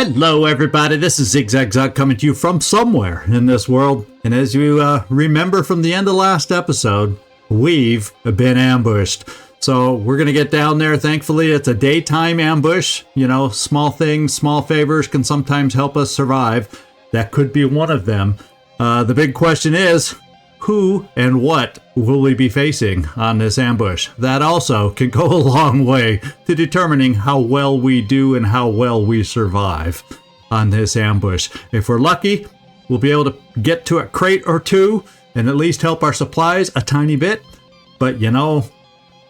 Hello everybody, this is ZigZagZog coming to you from somewhere in this world. And as you remember from the end of last episode, we've been ambushed. So we're going to get down there. Thankfully, it's a daytime ambush. You know, small things, small favors can sometimes help us survive. That could be one of them. The big question is, who and what will we be facing on this ambush? That also can go a long way to determining how well we do and how well we survive on this ambush. If we're lucky, we'll be able to get to a crate or two and at least help our supplies a tiny bit. But you know,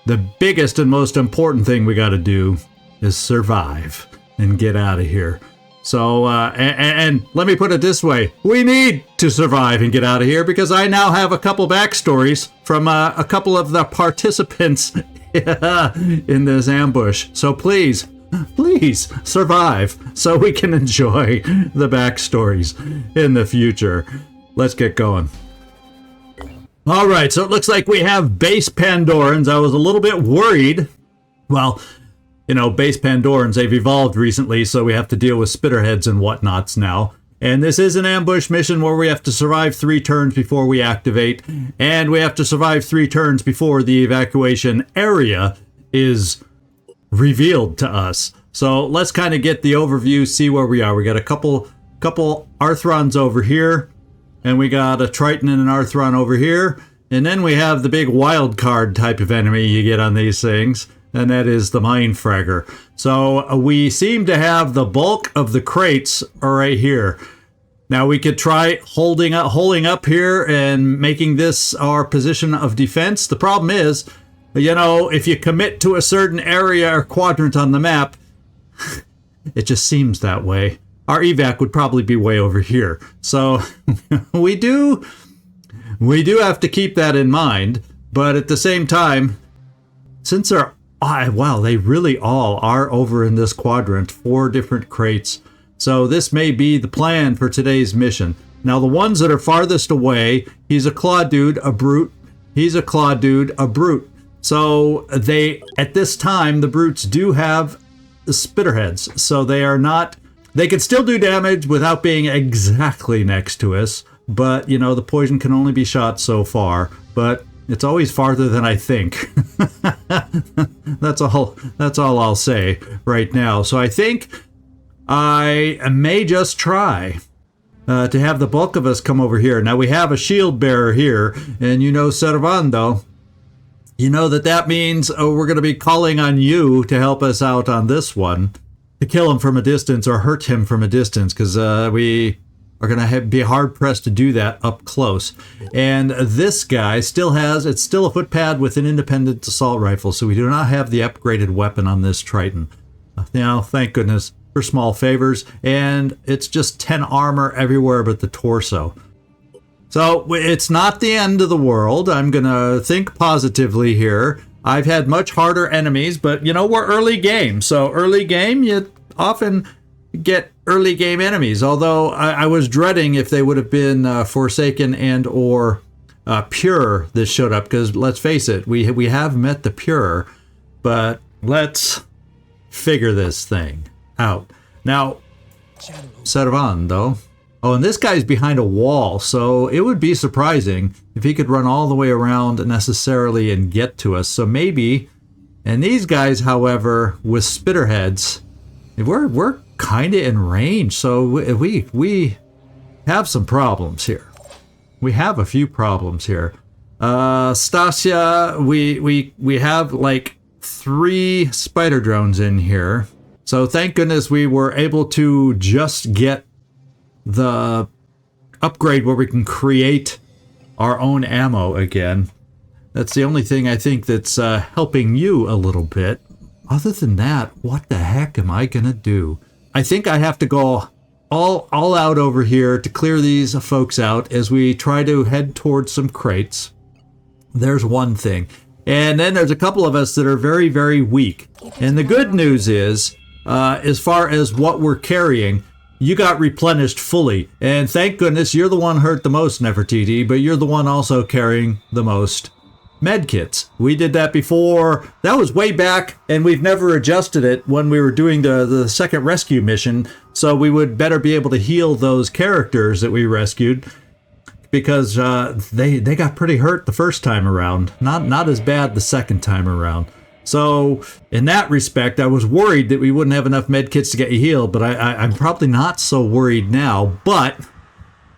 the biggest and most important thing we got to do is survive and get out of here. So, and let me put it this way. We need to survive and get out of here because I now have a couple backstories from a couple of the participants in this ambush. So please survive so we can enjoy the backstories in the future. Let's get going. All right, so it looks like we have base Pandorans. I was a little bit worried. Well, you know, base Pandorans, they've evolved recently, so we have to deal with spitterheads and whatnots now. And this is an ambush mission where we have to survive 3 turns before we activate, and we have to survive 3 turns before the evacuation area is revealed to us. So let's kind of get the overview, see where we are. We got a couple Arthrons over here, and we got a Triton and an Arthron over here, and then we have the big wild card type of enemy you get on these things. And that is the Mindfragger. So we seem to have the bulk of the crates right here. Now we could try holding up here and making this our position of defense. The problem is, you know, if you commit to a certain area or quadrant on the map, it just seems that way. Our evac would probably be way over here. So we do have to keep that in mind. But at the same time, since wow, they really all are over in this quadrant, 4 different crates. So this may be the plan for today's mission. Now the ones that are farthest away, he's a claw dude, a brute. He's a claw dude, a brute. So they, at this time, the brutes do have the spitterheads. So they can still do damage without being exactly next to us. But, you know, the poison can only be shot so far. But it's always farther than I think. That's all I'll say right now. So I think I may just try to have the bulk of us come over here. Now we have a shield bearer here, and you know, Servando, you know that means we're going to be calling on you to help us out on this one, to kill him from a distance or hurt him from a distance, because we are going to be hard-pressed to do that up close. And this guy it's still a footpad with an independent assault rifle, so we do not have the upgraded weapon on this Triton. Now, thank goodness for small favors, and it's just 10 armor everywhere but the torso. So it's not the end of the world. I'm going to think positively here. I've had much harder enemies, but, you know, we're early game. So early game, you often get early game enemies, although I was dreading if they would have been Forsaken and or Pure that showed up, because let's face it, we have met the Pure, but let's figure this thing out. Now, Servando. Oh, and this guy's behind a wall, so it would be surprising if he could run all the way around necessarily and get to us. So maybe, and these guys, however, with spitterheads, we're kind of in range, so we have some problems here. We have a few problems here. Stasia, we have like 3 spider drones in here, so thank goodness we were able to just get the upgrade where we can create our own ammo again. That's the only thing I think that's helping you a little bit. Other than that, what the heck am I gonna do? I think I have to go all out over here to clear these folks out as we try to head towards some crates. There's one thing. And then there's a couple of us that are very, very weak. And the good news is, as far as what we're carrying, you got replenished fully. And thank goodness you're the one hurt the most, Nefertiti, but you're the one also carrying the most medkits. We did that before. That was way back, and we've never adjusted it when we were doing the second rescue mission. So we would better be able to heal those characters that we rescued, because they got pretty hurt the first time around. Not as bad the second time around. So in that respect, I was worried that we wouldn't have enough med kits to get you healed, but I'm probably not so worried now. But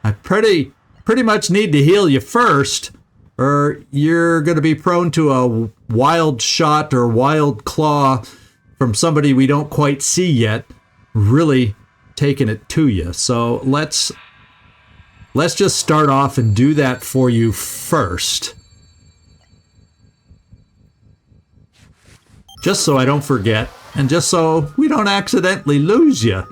I pretty much need to heal you first, or you're going to be prone to a wild shot or wild claw from somebody we don't quite see yet, really taking it to you. So let's just start off and do that for you first. Just so I don't forget, and just so we don't accidentally lose you.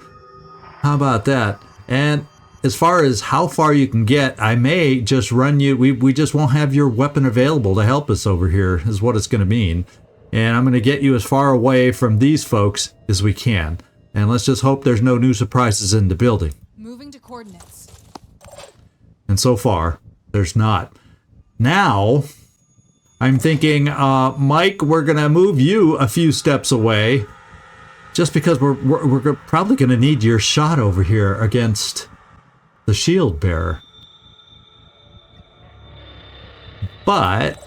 How about that? And as far as how far you can get, I may just run you. We just won't have your weapon available to help us over here, is what it's going to mean. And I'm going to get you as far away from these folks as we can. And let's just hope there's no new surprises in the building. Moving to coordinates. And so far, there's not. Now, I'm thinking, Mike, we're going to move you a few steps away, just because we're probably going to need your shot over here against the shield bearer. But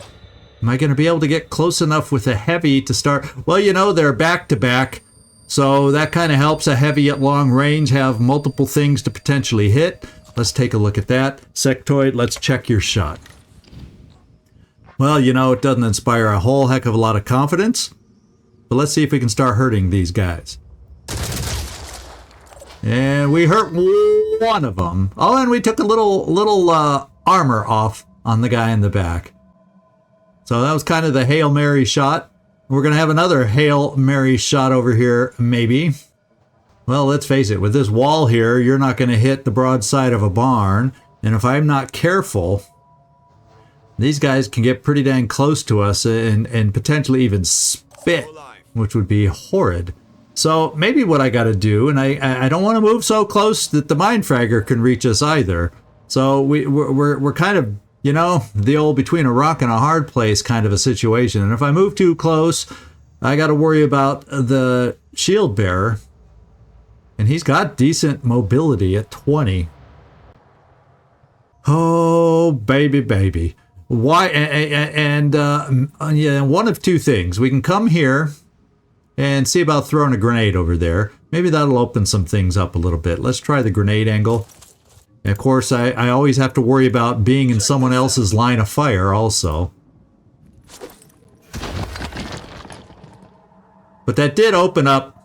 am I going to be able to get close enough with a heavy to start? Well, you know, they're back to back, so that kind of helps a heavy at long range have multiple things to potentially hit. Let's take a look at that. Sectoid, let's check your shot. Well, you know, it doesn't inspire a whole heck of a lot of confidence, but let's see if we can start hurting these guys. And we hurt one of them. Oh, and we took a little armor off on the guy in the back. So that was kind of the Hail Mary shot. We're going to have another Hail Mary shot over here, maybe. Well, let's face it, with this wall here, you're not going to hit the broadside of a barn. And if I'm not careful, these guys can get pretty dang close to us and potentially even spit, which would be horrid. So maybe what I got to do, and I don't want to move so close that the Mindfragger can reach us either. So we're kind of, you know, the old between a rock and a hard place kind of a situation. And if I move too close, I got to worry about the shield bearer. And he's got decent mobility at 20. Oh, baby. Why? And yeah, one of two things. We can come here and see about throwing a grenade over there. Maybe that'll open some things up a little bit. Let's try the grenade angle. And of course, I always have to worry about being in someone else's line of fire also. But that did open up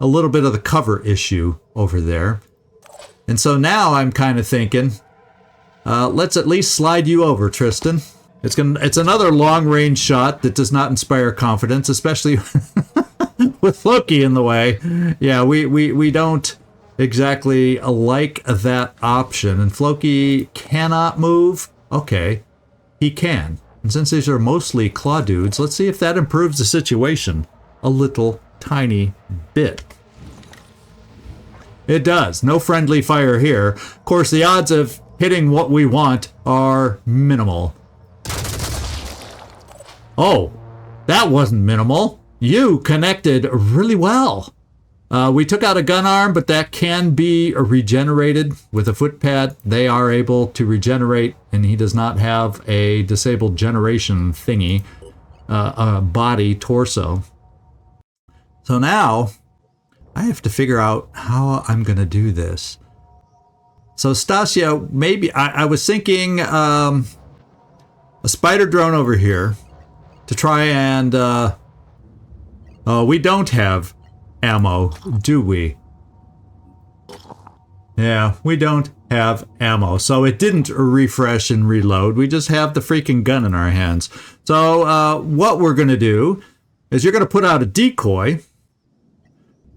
a little bit of the cover issue over there. And so now I'm kind of thinking, let's at least slide you over, Tristan. It's another long-range shot that does not inspire confidence, especially with Loki in the way. Yeah, we don't exactly like that option. And Floki cannot move. Okay, he can. And since these are mostly claw dudes, let's see if that improves the situation a little tiny bit. It does. No friendly fire here. Of course, the odds of hitting what we want are minimal. Oh, that wasn't minimal. You connected really well. We took out a gun arm, but that can be regenerated with a footpad. They are able to regenerate, and he does not have a disabled generation thingy, body, torso. So now I have to figure out how I'm going to do this. So Stasia, maybe I was thinking a spider drone over here to try and we don't have ammo, do we? Yeah, we don't have ammo, so it didn't refresh and reload. We just have the freaking gun in our hands. So what we're going to do is you're going to put out a decoy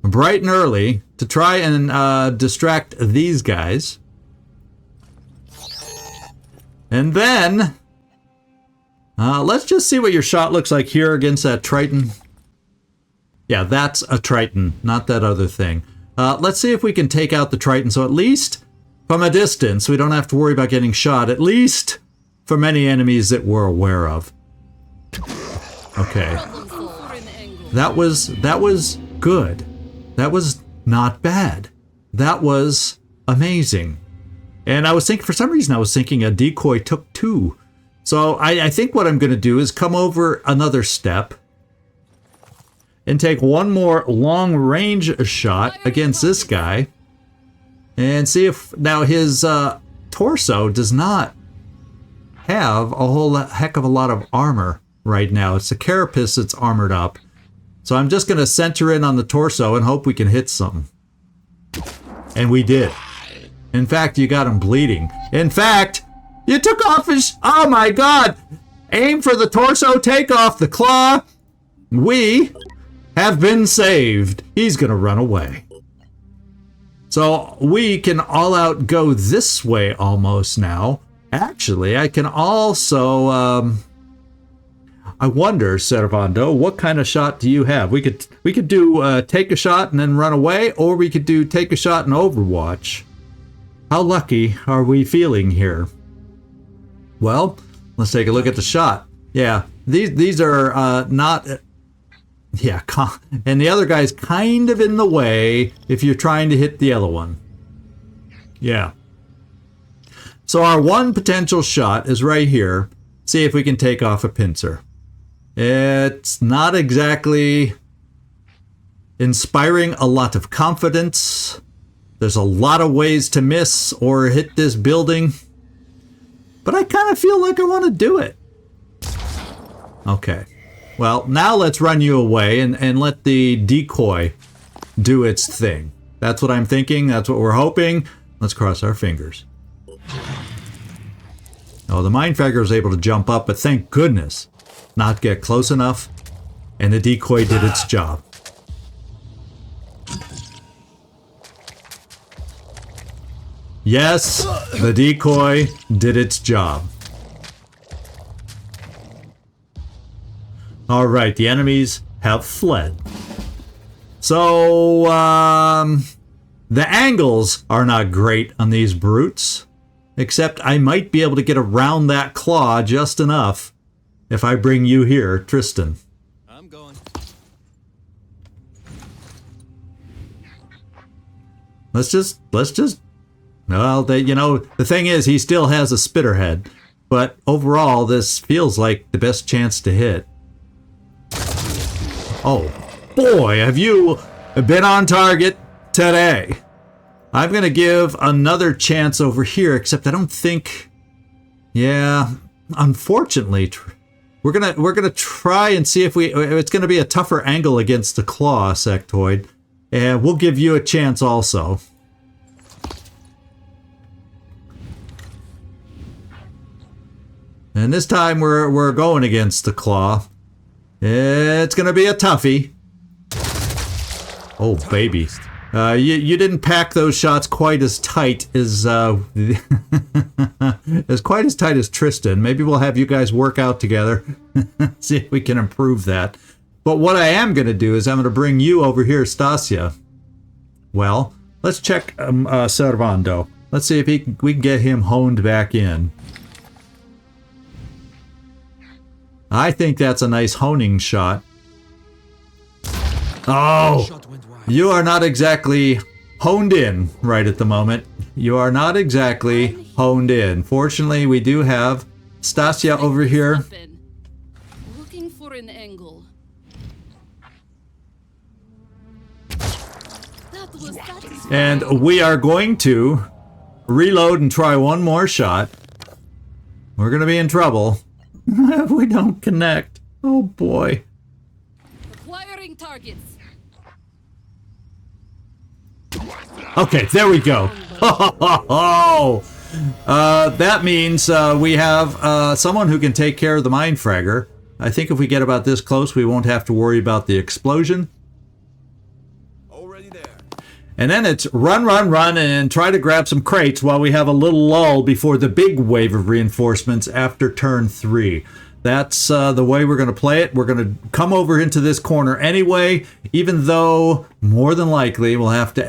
bright and early to try and distract these guys. And then let's just see what your shot looks like here against that Triton. Yeah, that's a Triton, not that other thing. Let's see if we can take out the Triton. So at least from a distance, we don't have to worry about getting shot. At least from any enemies that we're aware of. Okay. That was good. That was not bad. That was amazing. And I was thinking, for some reason, I was thinking a decoy took 2. So I think what I'm going to do is come over another step and take one more long range shot against this guy and see if now his torso does not have a whole heck of a lot of armor right now. It's the carapace that's armored up. So I'm just going to center in on the torso and hope we can hit something. And we did. In fact, you got him bleeding. In fact, you took off his... Oh my god! Aim for the torso, take off the claw. We have been saved. He's gonna run away. So we can all out go this way almost now. Actually, I can also... I wonder, Servando, what kind of shot do you have? We could do take a shot and then run away, or we could do take a shot and Overwatch. How lucky are we feeling here? Well, let's take a look at the shot. Yeah, these are not... Yeah, and the other guy's kind of in the way if you're trying to hit the other one. Yeah. So our one potential shot is right here. See if we can take off a pincer. It's not exactly inspiring a lot of confidence. There's a lot of ways to miss or hit this building. But I kind of feel like I want to do it. Okay. Well, now let's run you away and let the decoy do its thing. That's what I'm thinking. That's what we're hoping. Let's cross our fingers. Oh, the Mindfragger was able to jump up, but thank goodness not get close enough. And the decoy did its job. Yes, the decoy did its job. All right, the enemies have fled. So, the angles are not great on these brutes, except I might be able to get around that claw just enough if I bring you here, Tristan. I'm going. Let's just, well, the thing is, he still has a spitter head, but overall, this feels like the best chance to hit. Oh, boy, have you been on target today. I'm going to give another chance over here, except I don't think... Yeah, unfortunately, we're gonna try and see if it's going to be a tougher angle against the claw, Sectoid. And we'll give you a chance also. And this time we're going against the claw. It's gonna be a toughie. Oh baby, you didn't pack those shots quite as tight as quite as tight as Tristan. Maybe we'll have you guys work out together, see if we can improve that. But what I am gonna do is I'm gonna bring you over here, Stasia. Well, let's check Servando. Let's see if we can get him honed back in. I think that's a nice honing shot. Oh, you are not exactly honed in right at the moment. You are not exactly honed in. Fortunately, we do have Stasia over here. Looking for an angle. And we are going to reload and try one more shot. We're going to be in trouble. If we don't connect. Oh boy. Acquiring targets. Okay, there we go. That means we have someone who can take care of the Mindfragger. I think if we get about this close, we won't have to worry about the explosion. Already there. And then it's run, and try to grab some crates while we have a little lull before the big wave of reinforcements after turn 3. That's the way we're going to play it. We're going to come over into this corner anyway, even though more than likely we'll have to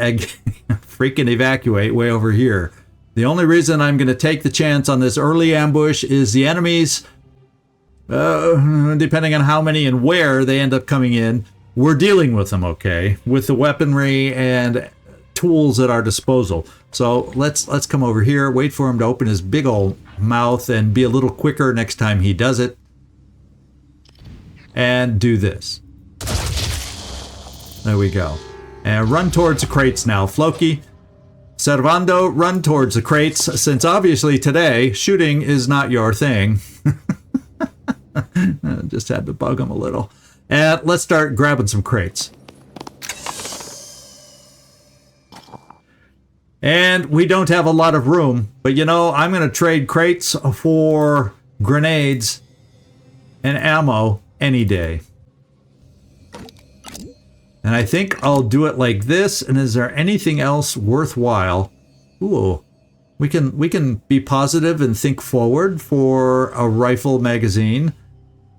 freaking evacuate way over here. The only reason I'm going to take the chance on this early ambush is the enemies, depending on how many and where they end up coming in, we're dealing with them, okay? With the weaponry and tools at our disposal. So let's come over here, wait for him to open his big old mouth and be a little quicker next time he does it. And do this. There we go. And run towards the crates now. Floki, Servando, run towards the crates, since obviously today shooting is not your thing. Just had to bug him a little. And let's start grabbing some crates. And we don't have a lot of room, but you know, I'm going to trade crates for grenades and ammo any day. And I think I'll do it like this. And is there anything else worthwhile? Ooh, we can be positive and think forward for a rifle magazine.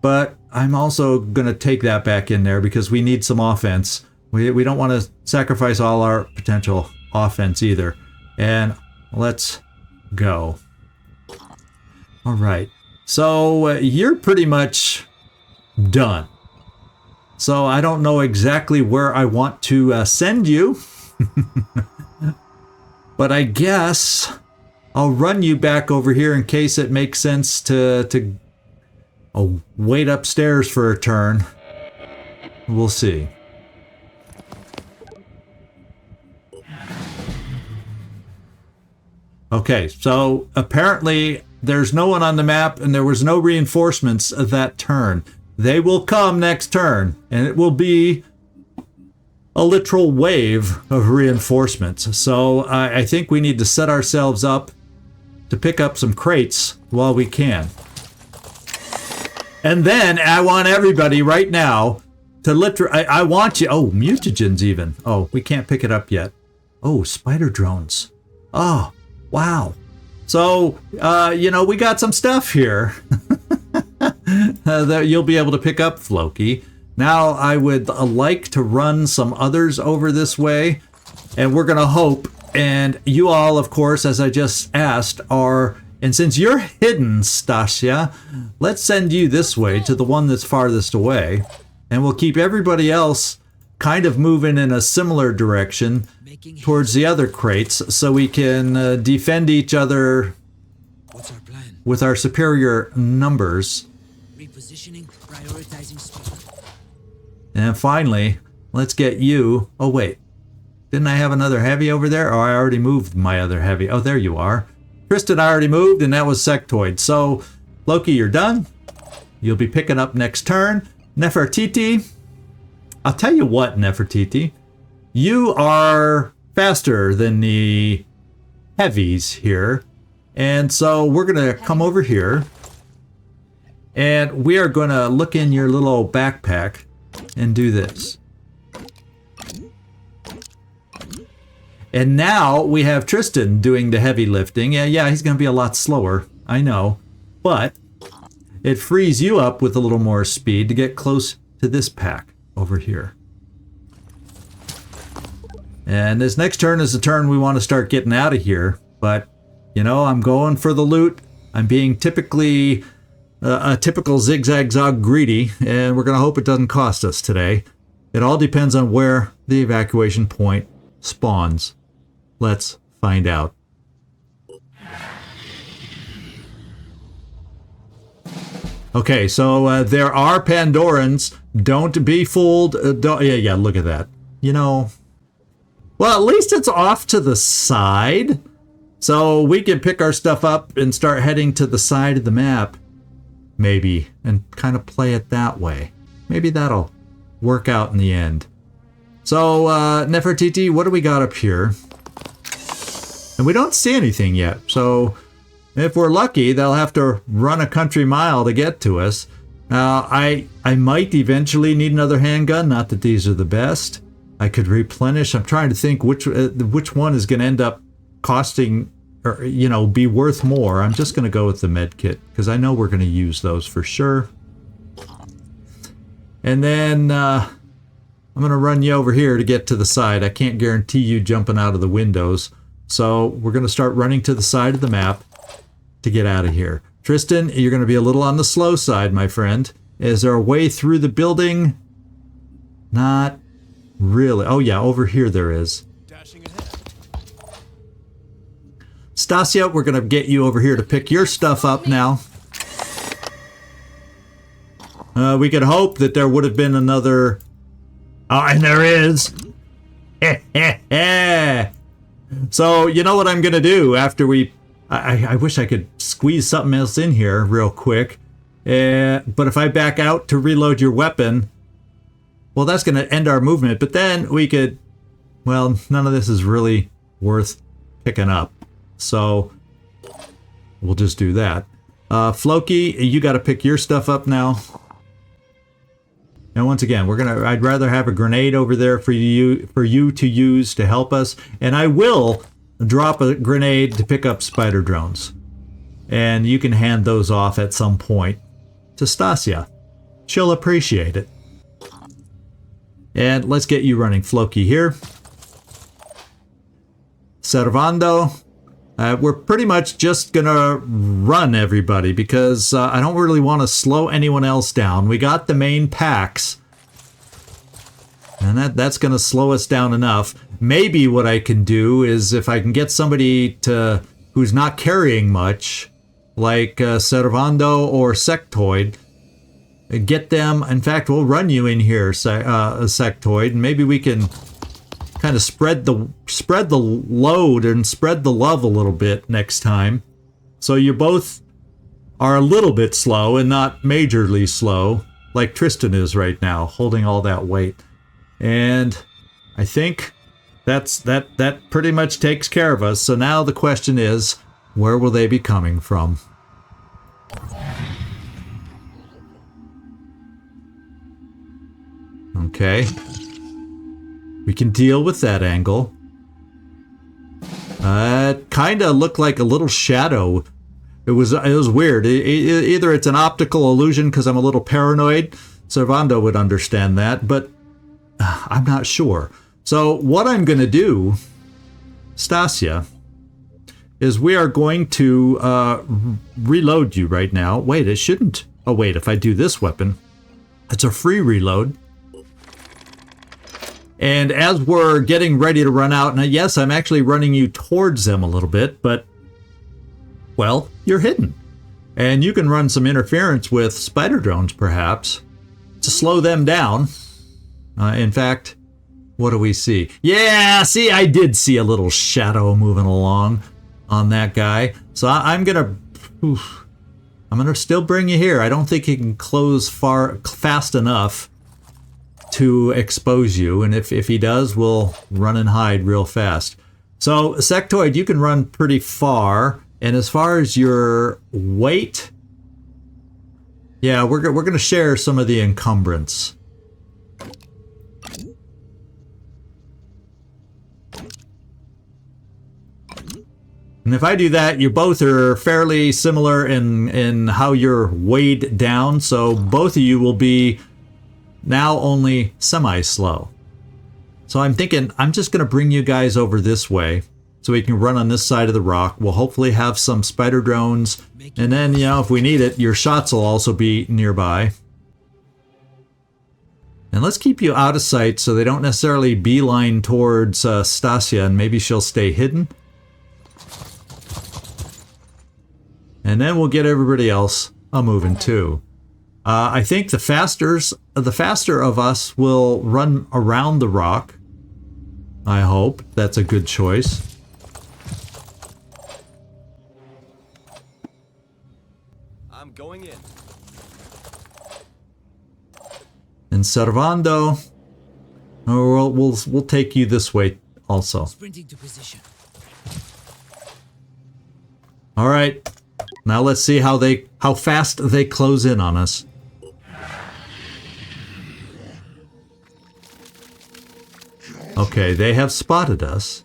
But I'm also going to take that back in there because we need some offense. We don't want to sacrifice all our potential offense either. And let's go. All right. So you're pretty much done. So I don't know exactly where I want to send you. But I guess I'll run you back over here in case it makes sense to wait upstairs for a turn. We'll see. Okay, so apparently there's no one on the map and there was no reinforcements that turn. They will come next turn, and it will be a literal wave of reinforcements. So I think we need to set ourselves up to pick up some crates while we can. And then I want everybody right now to I want you... Oh, mutagens even. Oh, we can't pick it up yet. Oh, spider drones. Oh, wow. So, you know, we got some stuff here. That you'll be able to pick up, Floki. Now I would like to run some others over this way, and we're going to hope, and you all, of course, as I just asked, are, and since you're hidden, Stasia, let's send you this way to the one that's farthest away, and we'll keep everybody else kind of moving in a similar direction towards the other crates so we can defend each other with our superior numbers. Repositioning, prioritizing speed. And finally, let's get you... Oh, wait. Didn't I have another heavy over there? Oh, I already moved my other heavy. Oh, there you are. Tristan, I already moved, and that was Sectoid. So, Loki, you're done. You'll be picking up next turn. Nefertiti. I'll tell you what, Nefertiti. You are faster than the heavies here. And so we're going to come over here. And we are going to look in your little backpack and do this. And now we have Tristan doing the heavy lifting. Yeah, he's going to be a lot slower, I know. But it frees you up with a little more speed to get close to this pack over here. And this next turn is the turn we want to start getting out of here. But, you know, I'm going for the loot. I'm being typically... a typical ZigZagZog greedy, and we're going to hope it doesn't cost us today. It all depends on where the evacuation point spawns. Let's find out. Okay, so there are Pandorans. Don't be fooled. Yeah, look at that. You know, well, at least it's off to the side. So we can pick our stuff up and start heading to the side of the map. Maybe, and kind of play it that way. Maybe that'll work out in the end. So, Nefertiti, what do we got up here? And we don't see anything yet, so if we're lucky, they'll have to run a country mile to get to us. I might eventually need another handgun, not that these are the best. I could replenish. I'm trying to think which one is going to end up costing... or, you know, be worth more. I'm just going to go with the med kit because I know we're going to use those for sure. And then I'm going to run you over here to get to the side. I can't guarantee you jumping out of the windows. So we're going to start running to the side of the map to get out of here. Tristan, you're going to be a little on the slow side, my friend. Is there a way through the building? Not really. Oh, yeah, over here there is. Dashing ahead. Stasia, we're going to get you over here to pick your stuff up now. We could hope that there would have been another... Oh, and there is! So, you know what I'm going to do after we... I wish I could squeeze something else in here real quick. But if I back out to reload your weapon, well, that's going to end our movement. But then we could... Well, none of this is really worth picking up. So, we'll just do that. Floki, you got to pick your stuff up now. And once again, I'd rather have a grenade over there for you to use to help us. And I will drop a grenade to pick up spider drones. And you can hand those off at some point to Stasia. She'll appreciate it. And let's get you running Floki here. Servando. We're pretty much just gonna run everybody because I don't really want to slow anyone else down. We got the main packs, and that's gonna slow us down enough. Maybe what I can do is if I can get somebody who's not carrying much, like Servando or Sectoid, get them. In fact, we'll run you in here, Sectoid, and maybe we can kind of spread the load and spread the love a little bit next time. So you both are a little bit slow and not majorly slow, like Tristan is right now, holding all that weight. And I think that pretty much takes care of us. So now the question is, where will they be coming from? Okay. We can deal with that angle. It kind of looked like a little shadow. It was weird. Either it's an optical illusion because I'm a little paranoid. Servando would understand that, but I'm not sure. So what I'm going to do, Stasia, is we are going to reload you right now. Wait, it shouldn't. Oh, wait, if I do this weapon, it's a free reload. And as we're getting ready to run out, and yes, I'm actually running you towards them a little bit, but, well, you're hidden. And you can run some interference with spider drones, perhaps, to slow them down. In fact, what do we see? Yeah, see, I did see a little shadow moving along on that guy. So I'm gonna still bring you here. I don't think he can close fast enough to expose you, and if he does, we'll run and hide real fast. So Sectoid, you can run pretty far, and as far as your weight, yeah, we're gonna share some of the encumbrance. And if I do that, you both are fairly similar in how you're weighed down, so both of you will be now only semi-slow. So I'm thinking I'm just going to bring you guys over this way so we can run on this side of the rock. We'll hopefully have some spider drones, and then, you know, if we need it, your shots will also be nearby. And let's keep you out of sight so they don't necessarily beeline towards Stasia, and maybe she'll stay hidden. And then we'll get everybody else a-moving too. I think the faster of us will run around the rock. I hope that's a good choice. I'm going in. And Servando, we'll take you this way also. Sprinting to position. All right. Now let's see how fast they close in on us. Okay, they have spotted us.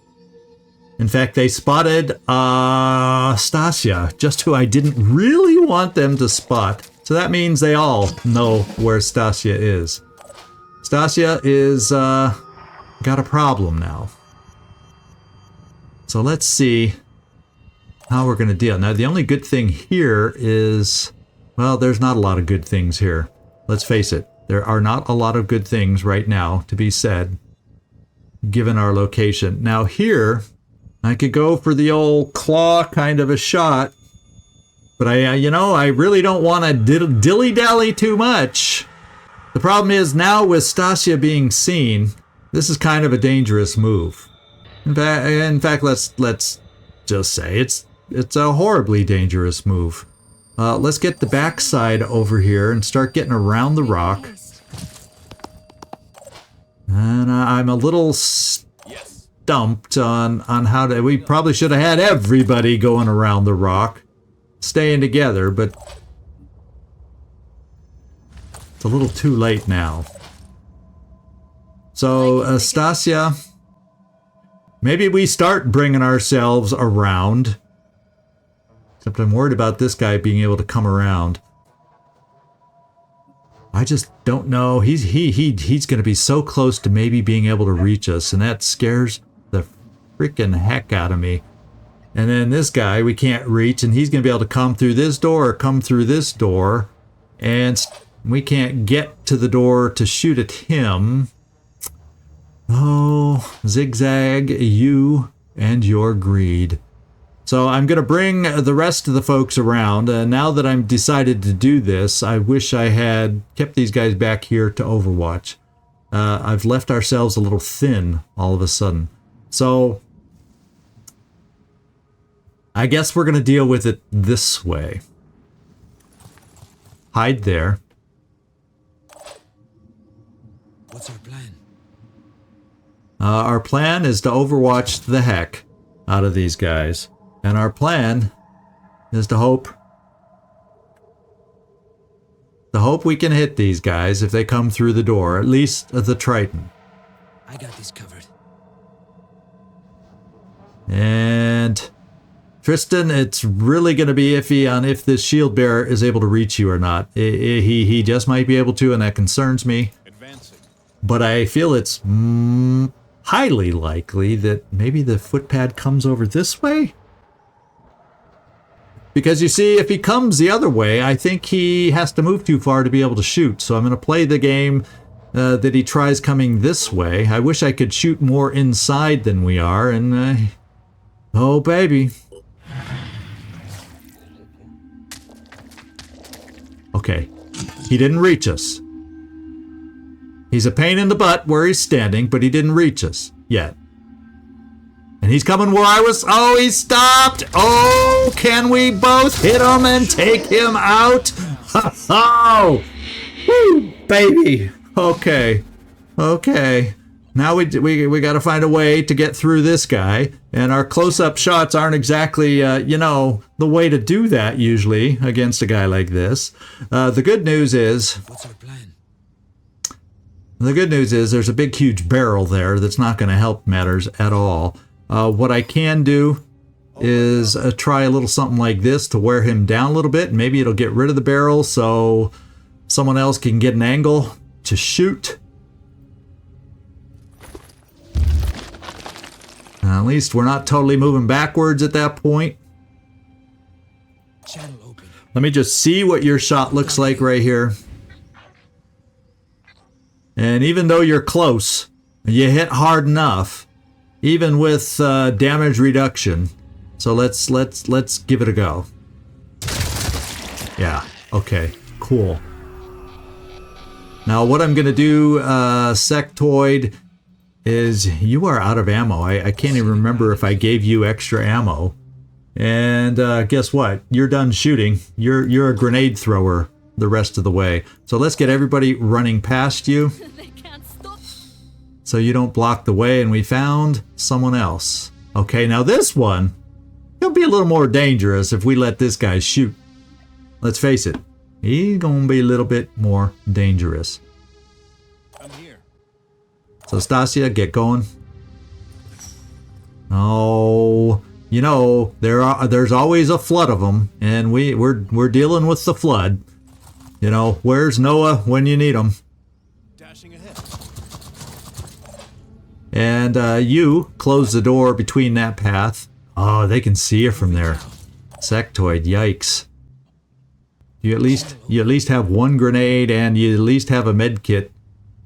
In fact, they spotted Stasia, just who I didn't really want them to spot. So that means they all know where Stasia is. Stasia is got a problem now. So let's see how we're going to deal. Now, the only good thing here is, well, there's not a lot of good things here. Let's face it. There are not a lot of good things right now to be said, given our location. Now here, I could go for the old claw kind of a shot. But I really don't want to dilly-dally too much. The problem is now with Stasia being seen, this is kind of a dangerous move. In fact, let's just say it's a horribly dangerous move. Let's get the backside over here and start getting around the rock. And I'm a little stumped on how to... We probably should have had everybody going around the rock, staying together, but it's a little too late now. So, Stasia, maybe we start bringing ourselves around. Except I'm worried about this guy being able to come around. I just don't know. He's going to be so close to maybe being able to reach us, and that scares the freaking heck out of me. And then this guy we can't reach, and he's going to be able to come through this door or come through this door, and we can't get to the door to shoot at him. Oh, Zigzag, you and your greed. So I'm going to bring the rest of the folks around. Now that I'm decided to do this, I wish I had kept these guys back here to overwatch. I've left ourselves a little thin all of a sudden. So I guess we're going to deal with it this way. Hide there. What's our plan? Our plan is to overwatch the heck out of these guys. And our plan is to hope we can hit these guys if they come through the door, at least the Triton. I got this covered. And Tristan, it's really going to be iffy on if this shield bearer is able to reach you or not. He just might be able to, and that concerns me. Advancing. But I feel it's highly likely that maybe the footpad comes over this way. Because you see, if he comes the other way, I think he has to move too far to be able to shoot. So I'm going to play the game that he tries coming this way. I wish I could shoot more inside than we are. And, oh, baby. Okay. He didn't reach us. He's a pain in the butt where he's standing, but he didn't reach us yet. And he's coming where I was. Oh, he stopped. Oh, can we both hit him and take him out? Oh, woo, baby. Okay. Okay. Now we got to find a way to get through this guy. And our close-up shots aren't exactly, the way to do that usually against a guy like this. The good news is... What's our plan? The good news is there's a big, huge barrel there that's not going to help matters at all. What I can do is try a little something like this to wear him down a little bit. Maybe it'll get rid of the barrel so someone else can get an angle to shoot. At least we're not totally moving backwards at that point. Channel open. Let me just see what your shot looks like right here. And even though you're close, you hit hard enough. Even with damage reduction. So let's give it a go. Yeah, okay, cool. Now what I'm gonna do, Sectoid, is you are out of ammo. I can't even remember if I gave you extra ammo. And guess what? You're done shooting. You're a grenade thrower the rest of the way. So let's get everybody running past you. So you don't block the way, and we found someone else. Okay, now this one, he'll be a little more dangerous if we let this guy shoot. Let's face it, he's gonna be a little bit more dangerous. I'm here. So Stasia, get going. Oh, there's always a flood of them, and we're dealing with the flood. Where's Noah when you need him? Dashing ahead. And you close the door between that path. Oh, they can see you from there. Sectoid, yikes. You at least have one grenade, and you at least have a med kit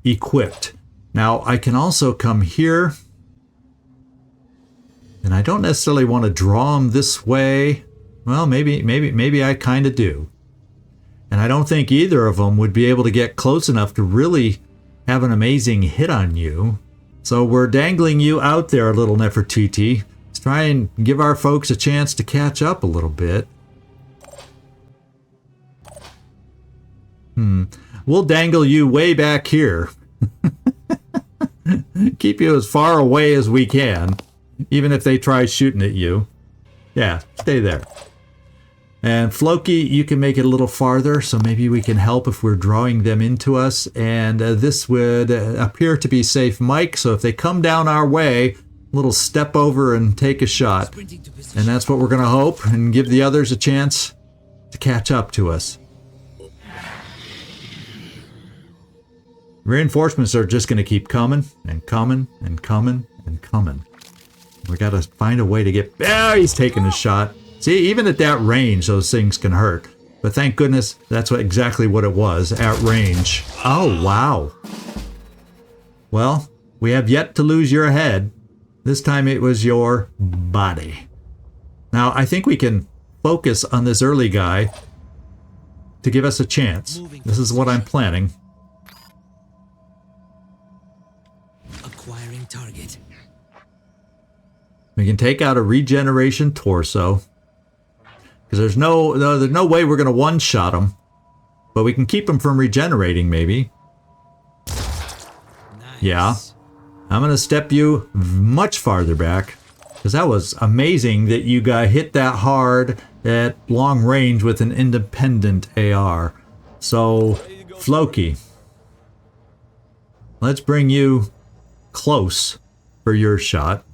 equipped. Now I can also come here And I don't necessarily want to draw them this way. Well, maybe I kind of do. And I don't think either of them would be able to get close enough to really have an amazing hit on you. So we're dangling you out there a little, Nefertiti. Let's try and give our folks a chance to catch up a little bit. We'll dangle you way back here. Keep you as far away as we can, even if they try shooting at you. Yeah, stay there. And Floki, you can make it a little farther, so maybe we can help if we're drawing them into us. And this would appear to be safe, Mike. So if they come down our way, a little step over and take a shot. And that's what we're going to hope, and give the others a chance to catch up to us. Reinforcements are just going to keep coming and coming and coming and coming. We got to find a way to get... Ah, he's taking a shot. See, even at that range, those things can hurt. But thank goodness that's exactly what it was, at range. Oh, wow. Well, we have yet to lose your head. This time it was your body. Now, I think we can focus on this early guy to give us a chance. This is what I'm planning. Acquiring target. We can take out a regeneration torso. Because there's no way we're going to one-shot him. But we can keep him from regenerating, maybe. Nice. Yeah. I'm going to step you much farther back. Because that was amazing that you got hit that hard at long range with an independent AR. So, Floki. Let's bring you close for your shot.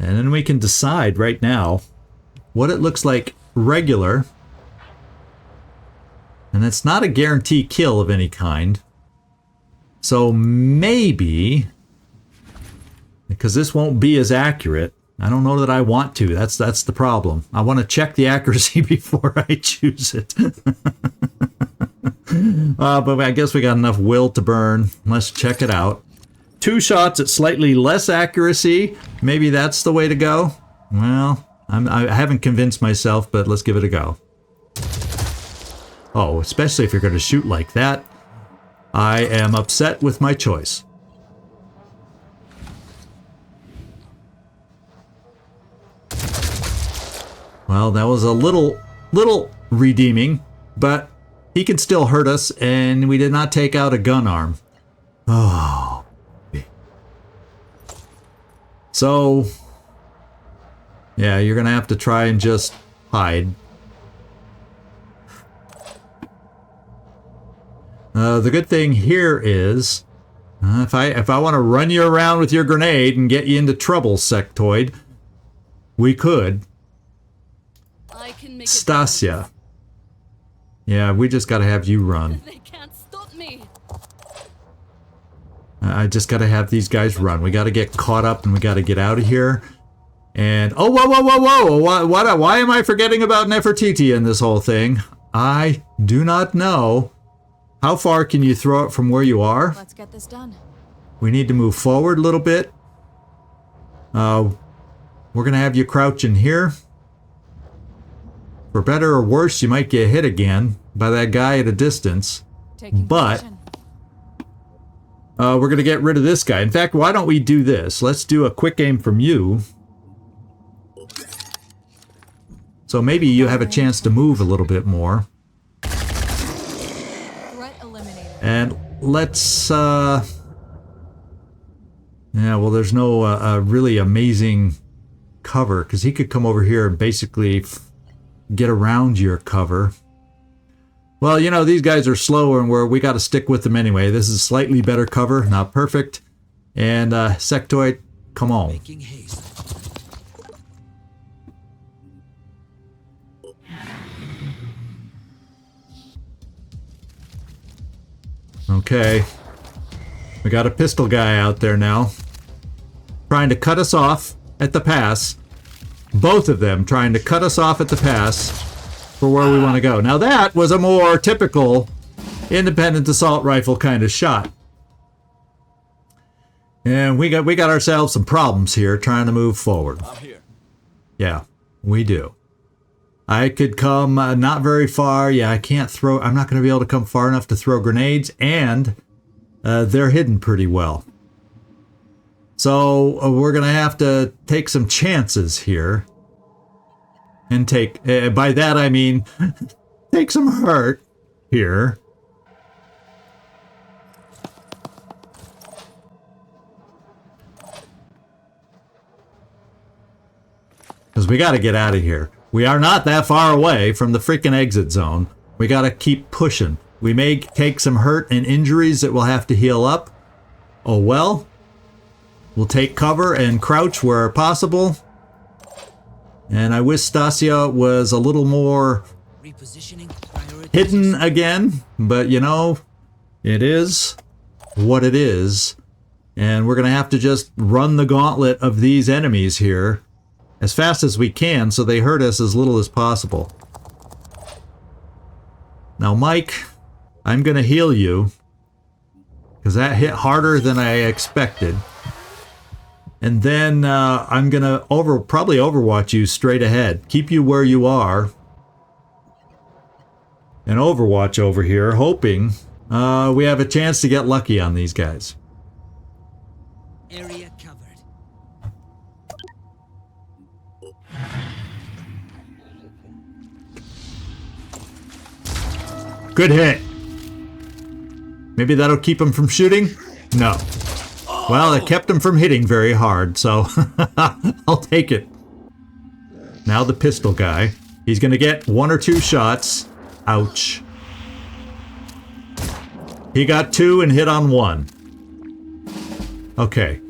And then we can decide right now what it looks like regular. And it's not a guarantee kill of any kind. So maybe, because this won't be as accurate, I don't know that I want to. That's the problem. I want to check the accuracy before I choose it. But I guess we got enough will to burn. Let's check it out. 2 shots at slightly less accuracy. Maybe that's the way to go. Well, I haven't convinced myself, but let's give it a go. Oh, especially if you're going to shoot like that. I am upset with my choice. Well, that was a little redeeming, but he can still hurt us, and we did not take out a gun arm. Oh. So, yeah, you're going to have to try and just hide. The good thing here is, if I want to run you around with your grenade and get you into trouble, sectoid, we could. I can make it. Stasia. Yeah, we just got to have you run. They can't stop me. I just got to have these guys run. We got to get caught up and we got to get out of here. And, oh, whoa. Why am I forgetting about Nefertiti in this whole thing? I do not know. How far can you throw it from where you are? Let's get this done. We need to move forward a little bit. We're going to have you crouch in here. For better or worse, you might get hit again by that guy at a distance. But we're going to get rid of this guy. In fact, why don't we do this? Let's do a quick aim from you. So maybe you have a chance to move a little bit more. Threat eliminated. And let's... yeah, well, there's no really amazing cover, because he could come over here and basically get around your cover. Well, you know, these guys are slower and we got to stick with them anyway. This is slightly better cover, not perfect. And sectoid, come on. Making haste. Okay. We got a pistol guy out there now. Trying to cut us off at the pass. Both of them trying to cut us off at the pass for where we want to go. Now that was a more typical independent assault rifle kind of shot. And we got ourselves some problems here trying to move forward. I'm here. Yeah, we do. I could come not very far. Yeah, I can't throw. I'm not going to be able to come far enough to throw grenades, and they're hidden pretty well. So we're going to have to take some chances here. And take, by that I mean, take some hurt here. Because we got to get out of here. We are not that far away from the freaking exit zone. We got to keep pushing. We may take some hurt and injuries that we'll have to heal up. Oh well. We'll take cover and crouch where possible. And I wish Stasia was a little more hidden again. But you know, it is what it is. And we're going to have to just run the gauntlet of these enemies here as fast as we can so they hurt us as little as possible. Now, Mike, I'm going to heal you because that hit harder than I expected. And then I'm going to probably overwatch you straight ahead. Keep you where you are. And overwatch over here, hoping we have a chance to get lucky on these guys. Area covered. Good hit. Maybe that'll keep him from shooting? No. Well, it kept him from hitting very hard, so I'll take it. Now the pistol guy. He's going to get 1 or 2 shots. Ouch. He got 2 and hit on 1. Okay.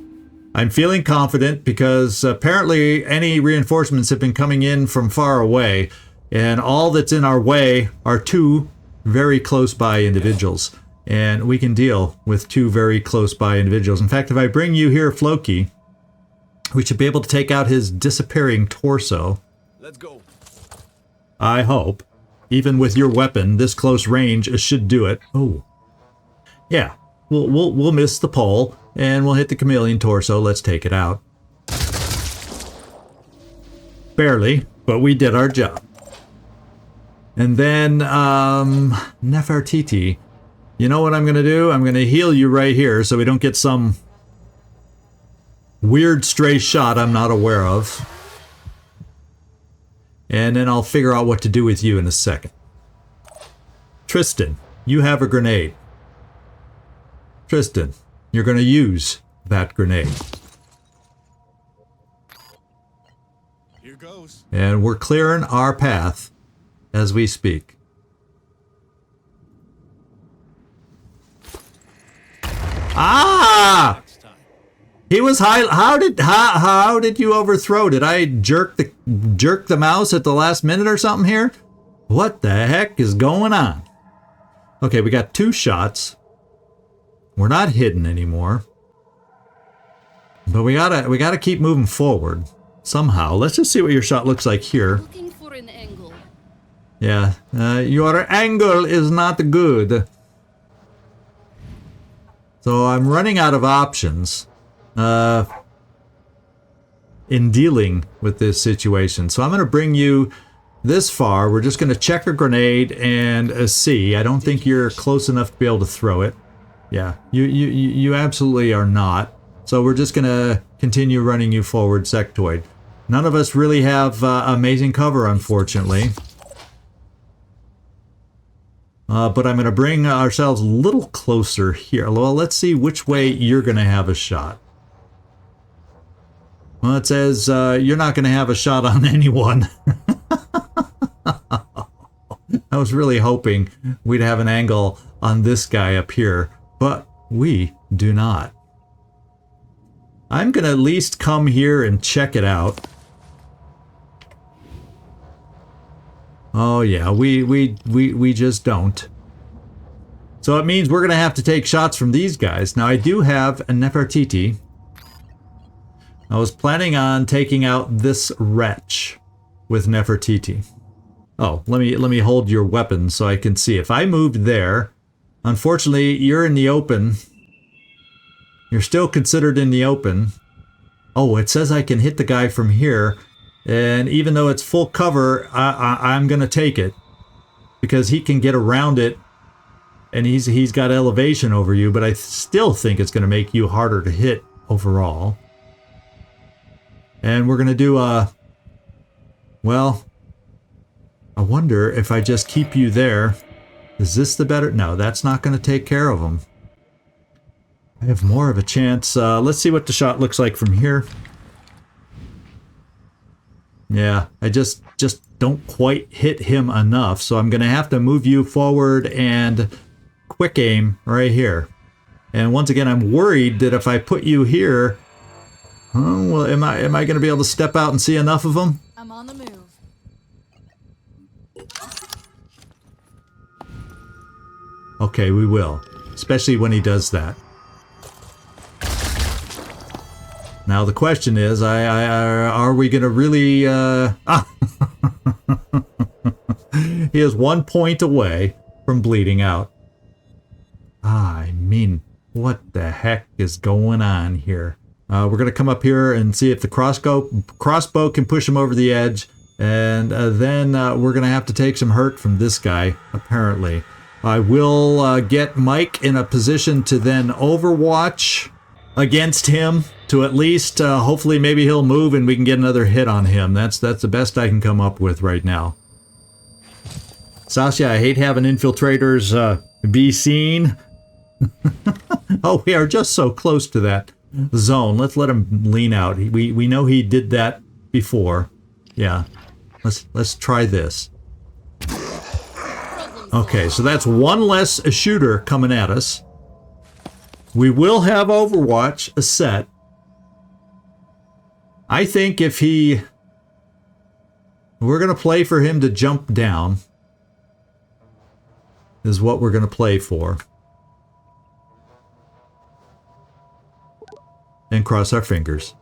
I'm feeling confident because apparently any reinforcements have been coming in from far away, and all that's in our way are 2 very close by individuals. And we can deal with 2 very close by individuals. In fact, if I bring you here, Floki, we should be able to take out his disappearing torso. Let's go. I hope. Even with your weapon, this close range should do it. Oh. Yeah. We'll miss the pole, and we'll hit the chameleon torso. Let's take it out. Barely, but we did our job. And then, Nefertiti. You know what I'm going to do? I'm going to heal you right here so we don't get some weird stray shot I'm not aware of. And then I'll figure out what to do with you in a second. Tristan, you have a grenade. Tristan, you're going to use that grenade. Here goes. And we're clearing our path as we speak. Ah! He was high. How did you overthrow? Did I jerk the mouse at the last minute or something here? What the heck is going on? Okay, we got 2 shots. We're not hidden anymore. But we gotta keep moving forward somehow. Let's just see what your shot looks like here. Looking for an angle. Yeah, your angle is not good. So I'm running out of options in dealing with this situation. So I'm going to bring you this far. We're just going to check a grenade and see. I don't think you're close enough to be able to throw it. Yeah, you absolutely are not. So we're just going to continue running you forward, sectoid. None of us really have amazing cover, unfortunately. But I'm going to bring ourselves a little closer here. Well, let's see which way you're going to have a shot. Well, it says you're not going to have a shot on anyone. I was really hoping we'd have an angle on this guy up here, but we do not. I'm going to at least come here and check it out. Oh yeah, we just don't. So it means we're going to have to take shots from these guys. Now I do have a Nefertiti. I was planning on taking out this wretch with Nefertiti. Oh, let me hold your weapon so I can see. If I moved there, unfortunately you're in the open. You're still considered in the open. Oh, it says I can hit the guy from here. And even though it's full cover, I'm going to take it. Because he can get around it. And he's got elevation over you. But I still think it's going to make you harder to hit overall. And we're going to do a... Well, I wonder if I just keep you there. Is this the better? No, that's not going to take care of him. I have more of a chance. Let's see what the shot looks like from here. Yeah, I just don't quite hit him enough, so I'm going to have to move you forward and quick aim right here. And once again, I'm worried that if I put you here, oh, well, am I going to be able to step out and see enough of them? I'm on the move. Okay, we will, especially when he does that. Now the question is, are we going to really... He is 1 point away from bleeding out. I mean, what the heck is going on here? We're going to come up here and see if the crossbow can push him over the edge. And then we're going to have to take some hurt from this guy, apparently. I will get Mike in a position to then overwatch against him to at least, hopefully maybe he'll move and we can get another hit on him. That's the best I can come up with right now. Sasha, I hate having infiltrators be seen. Oh, we are just so close to that zone. Let's let him lean out. We know he did that before. Yeah. Let's try this. Okay, so that's one less shooter coming at us. We will have Overwatch a set. I think if we're going to play for him to jump down, is what we're going to play for. And cross our fingers.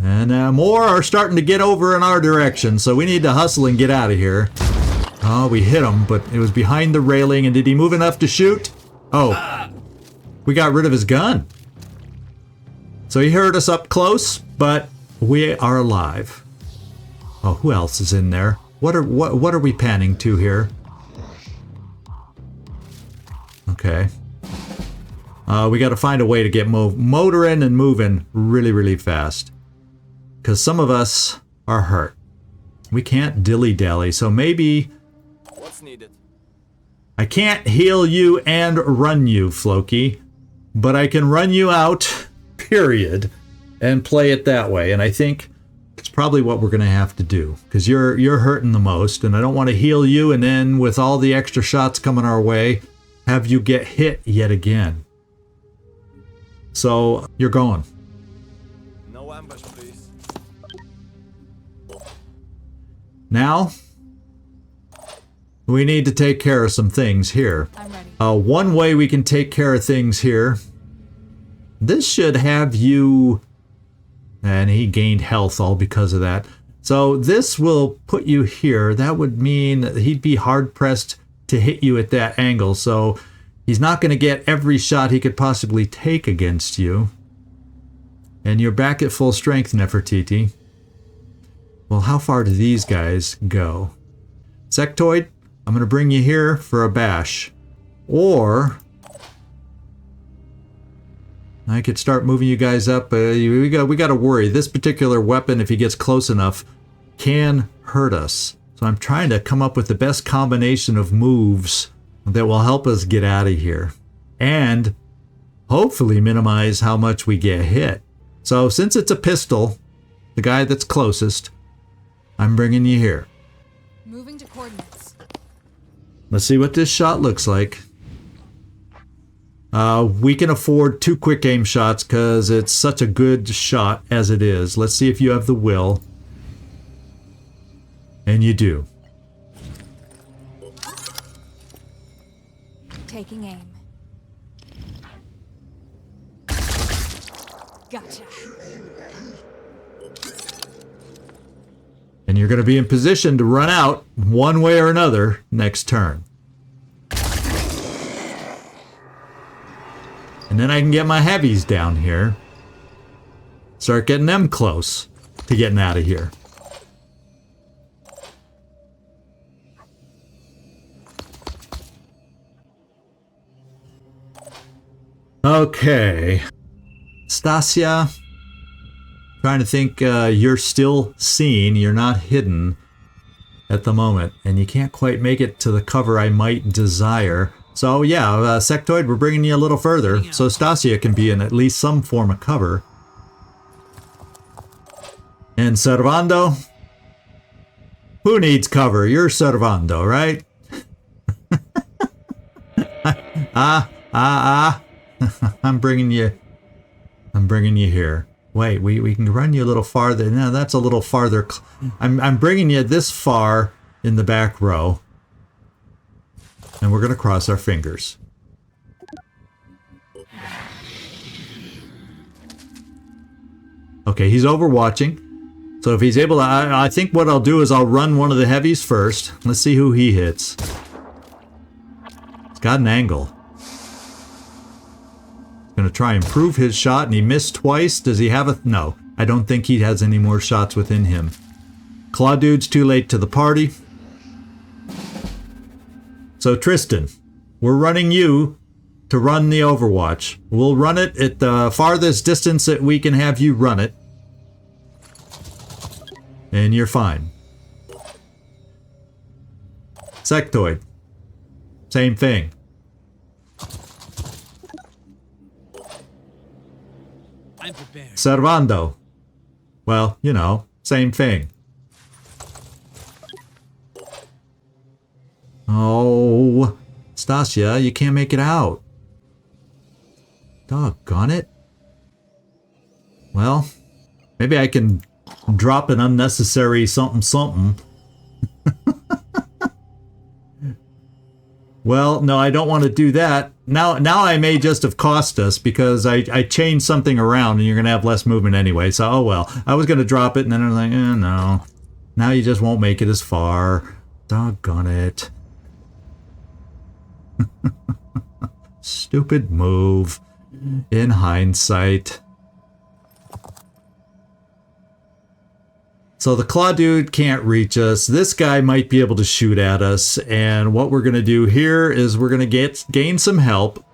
And more are starting to get over in our direction, so we need to hustle and get out of here. Oh, we hit him, but it was behind the railing, and did he move enough to shoot? Oh, we got rid of his gun. So he hurt us up close, but we are alive. Oh, who else is in there? What are we panning to here? Okay. We got to find a way to get motoring and moving really, really fast. Because some of us are hurt. We can't dilly-dally, so maybe... What's needed? I can't heal you and run you, Floki. But I can run you out, period, and play it that way. And I think it's probably what we're going to have to do. Because you're hurting the most, and I don't want to heal you, and then with all the extra shots coming our way, have you get hit yet again. So, you're going. No ambush, please. Now, we need to take care of some things here. I'm ready. One way we can take care of things here, this should have you, and he gained health all because of that. So this will put you here. That would mean that he'd be hard-pressed to hit you at that angle. So he's not going to get every shot he could possibly take against you. And you're back at full strength, Nefertiti. Well, how far do these guys go? Sectoid, I'm going to bring you here for a bash. Or I could start moving you guys up. We got to worry. This particular weapon, if he gets close enough, can hurt us. So I'm trying to come up with the best combination of moves that will help us get out of here. And hopefully minimize how much we get hit. So since it's a pistol, the guy that's closest, I'm bringing you here. Moving to coordinates. Let's see what this shot looks like. We can afford 2 quick aim shots because it's such a good shot as it is. Let's see if you have the will. And you do. Taking aim. Gotcha. And you're going to be in position to run out one way or another next turn. And then I can get my heavies down here. Start getting them close to getting out of here. Okay. Stasia, trying to think, you're still seen, you're not hidden at the moment, and you can't quite make it to the cover I might desire. So yeah, Sectoid, we're bringing you a little further, so Stasia can be in at least some form of cover. And Servando? Who needs cover? You're Servando, right? I'm bringing you here. Wait, we can run you a little farther. No, that's a little farther. I'm bringing you this far in the back row. And we're going to cross our fingers. Okay, he's overwatching. So if he's able to, I think what I'll do is I'll run one of the heavies first. Let's see who he hits. He's got an angle. Going to try and prove his shot, and he missed twice. Does he have a... No, I don't think he has any more shots within him. Claw Dude's too late to the party. So Tristan, we're running you to run the Overwatch. We'll run it at the farthest distance that we can have you run it. And you're fine. Sectoid. Same thing. I'm prepared. Servando. Well, you know, same thing. Oh, Stasia, you can't make it out. Doggone it. Well, maybe I can drop an unnecessary something something. Well, no, I don't want to do that. Now I may just have cost us because I changed something around and you're going to have less movement anyway. So, oh well. I was going to drop it and then I was like, no. Now you just won't make it as far. Doggone it. Stupid move. In hindsight. So the Claw Dude can't reach us. This guy might be able to shoot at us. And what we're going to do here is we're going to gain some help.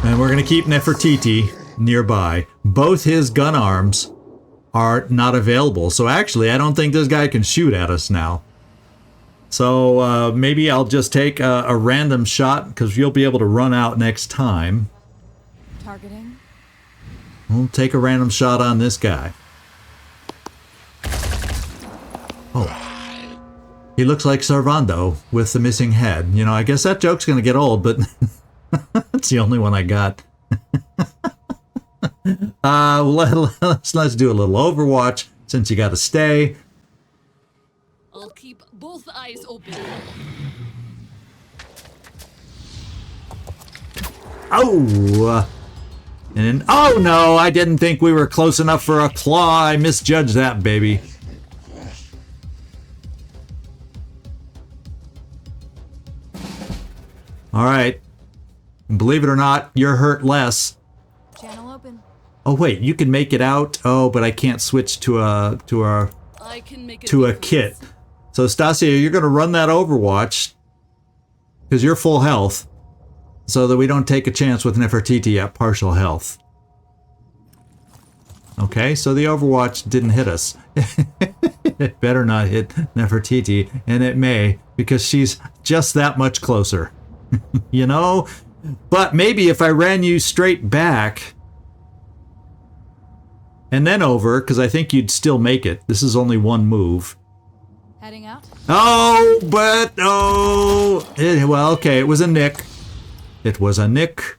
And we're going to keep Nefertiti nearby. Both his gun arms are not available. So actually, I don't think this guy can shoot at us now. So maybe I'll just take a random shot because you'll be able to run out next time. Targeting. We'll take a random shot on this guy. Oh. He looks like Servando with the missing head. You know, I guess that joke's going to get old, but that's the only one I got. Let's do a little Overwatch since you got to stay. I'll keep both eyes open. Oh! And oh no, I didn't think we were close enough for a claw. I misjudged that, baby. All right. Believe it or not, you're hurt less. Channel open. Oh wait, you can make it out. Oh, but I can't switch to a kit. So Stasia, you're gonna run that Overwatch because you're full health. So that we don't take a chance with Nefertiti at partial health. Okay, so the Overwatch didn't hit us. It better not hit Nefertiti, and it may, because she's just that much closer. You know? But maybe if I ran you straight back, and then over, because I think you'd still make it. This is only one move. Heading out? Oh, but, oh! Well, okay, it was a nick. It was a nick.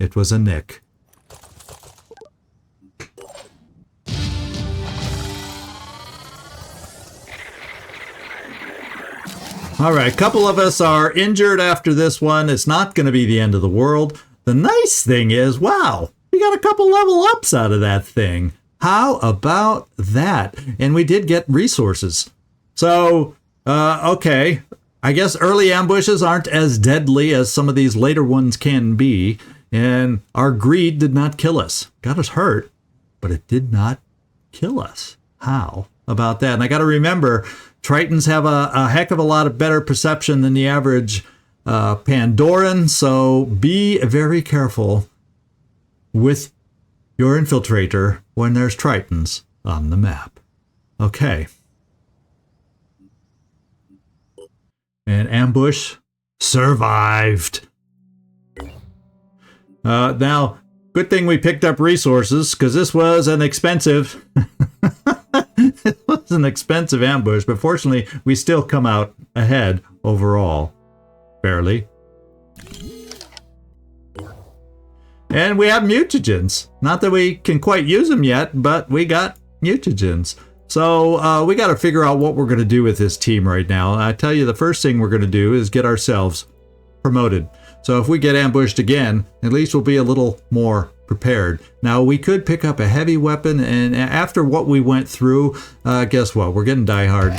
It was a nick. All right, a couple of us are injured after this one. It's not going to be the end of the world. The nice thing is, wow, we got a couple level ups out of that thing. How about that? And we did get resources. So, okay. I guess early ambushes aren't as deadly as some of these later ones can be, and our greed did not kill us. Got us hurt, but it did not kill us. How about that? And I got to remember, Tritons have a heck of a lot of better perception than the average Pandoran, so be very careful with your infiltrator when there's Tritons on the map. Okay. And ambush survived. Now, good thing we picked up resources, because this was an expensive it was an expensive ambush, but fortunately we still come out ahead overall. Barely. And we have mutagens. Not that we can quite use them yet, but we got mutagens. So we got to figure out what we're going to do with this team right now. I tell you, the first thing we're going to do is get ourselves promoted. So if we get ambushed again, at least we'll be a little more prepared. Now, we could pick up a heavy weapon, and after what we went through, guess what? We're getting diehard.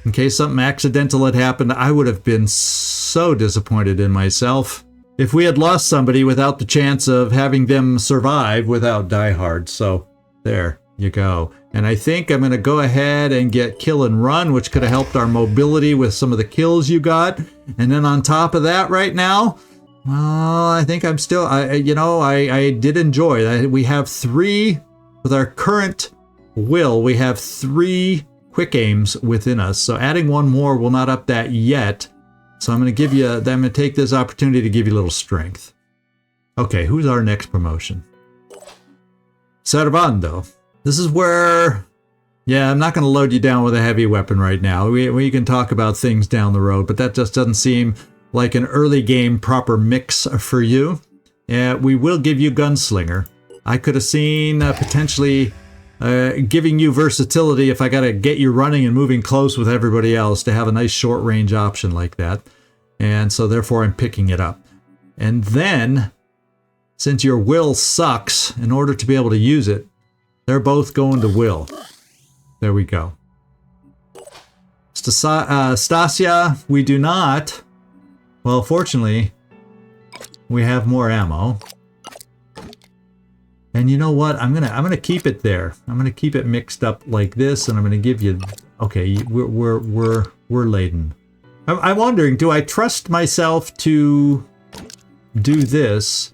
In case something accidental had happened, I would have been so disappointed in myself if we had lost somebody without the chance of having them survive without diehard. So there you go. And I think I'm going to go ahead and get kill and run, which could have helped our mobility with some of the kills you got. And then on top of that right now, well, I think I'm still, I did enjoy that. We have 3, with our current will, we have 3 quick aims within us. So adding 1 more will not up that yet. So I'm going to take this opportunity to give you a little strength. Okay, who's our next promotion? Servando. This is where, yeah, I'm not going to load you down with a heavy weapon right now. We can talk about things down the road, but that just doesn't seem like an early game proper mix for you. We will give you Gunslinger. I could have seen potentially giving you versatility if I got to get you running and moving close with everybody else to have a nice short range option like that. And so therefore I'm picking it up. And then, since your will sucks, in order to be able to use it, they're both going to will. There we go. Stasia, we do not. Well, fortunately, we have more ammo. And you know what? I'm gonna keep it there. I'm gonna keep it mixed up like this, and I'm gonna give you. Okay, we're laden. I'm wondering, do I trust myself to do this?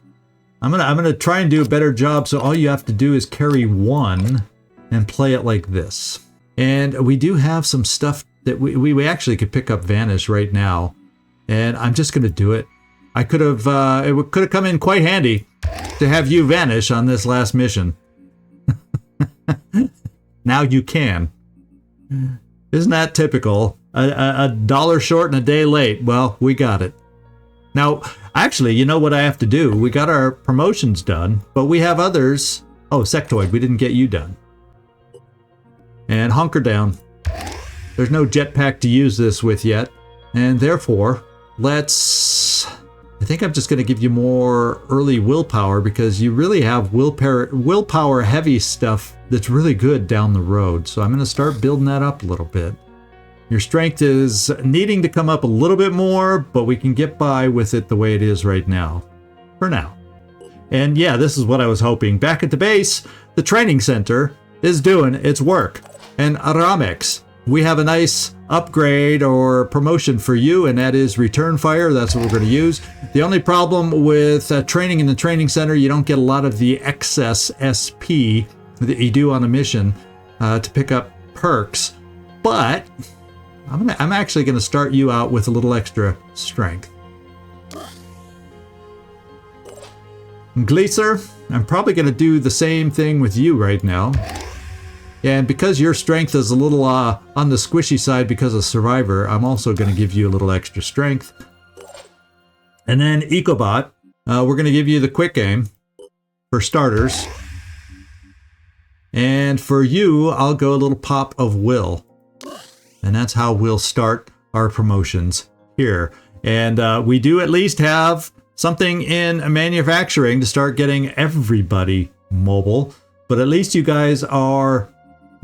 I'm gonna try and do a better job. So all you have to do is carry 1 and play it like this. And we do have some stuff that we actually could pick up Vanish right now. And I'm just gonna do it. I could have it could have come in quite handy to have you vanish on this last mission. Now you can. Isn't that typical? A dollar short and a day late. Well, we got it. Now, actually, you know what I have to do? We got our promotions done, but we have others. Oh, Sectoid, we didn't get you done. And hunker down. There's no jetpack to use this with yet. And therefore, I think I'm just going to give you more early willpower, because you really have willpower heavy stuff that's really good down the road. So I'm going to start building that up a little bit. Your strength is needing to come up a little bit more, but we can get by with it the way it is right now. For now. And yeah, this is what I was hoping. Back at the base, the training center is doing its work. And Aramex, we have a nice upgrade or promotion for you, and that is return fire. That's what we're going to use. The only problem with training in the training center, you don't get a lot of the excess SP that you do on a mission to pick up perks. But I'm actually going to start you out with a little extra strength. Gleaser, I'm probably going to do the same thing with you right now. And because your strength is a little on the squishy side because of Survivor, I'm also going to give you a little extra strength. And then Ecobot, we're going to give you the quick aim for starters. And for you, I'll go a little pop of will. And that's how we'll start our promotions here. And we do at least have something in manufacturing to start getting everybody mobile. But at least you guys are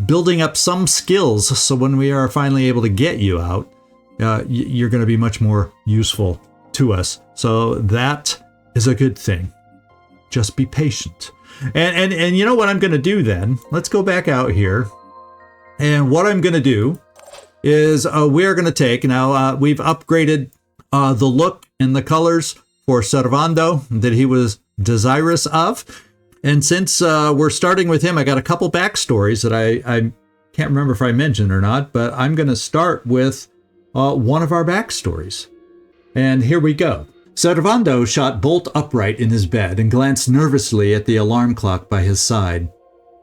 building up some skills, so when we are finally able to get you out, you're going to be much more useful to us. So that is a good thing. Just be patient. And you know what I'm going to do then? Let's go back out here. And what I'm going to do is we're going to take, now we've upgraded the look and the colors for Servando that he was desirous of. And since we're starting with him, I got a couple backstories that I can't remember if I mentioned or not, but I'm going to start with one of our backstories. And here we go. Servando shot bolt upright in his bed and glanced nervously at the alarm clock by his side.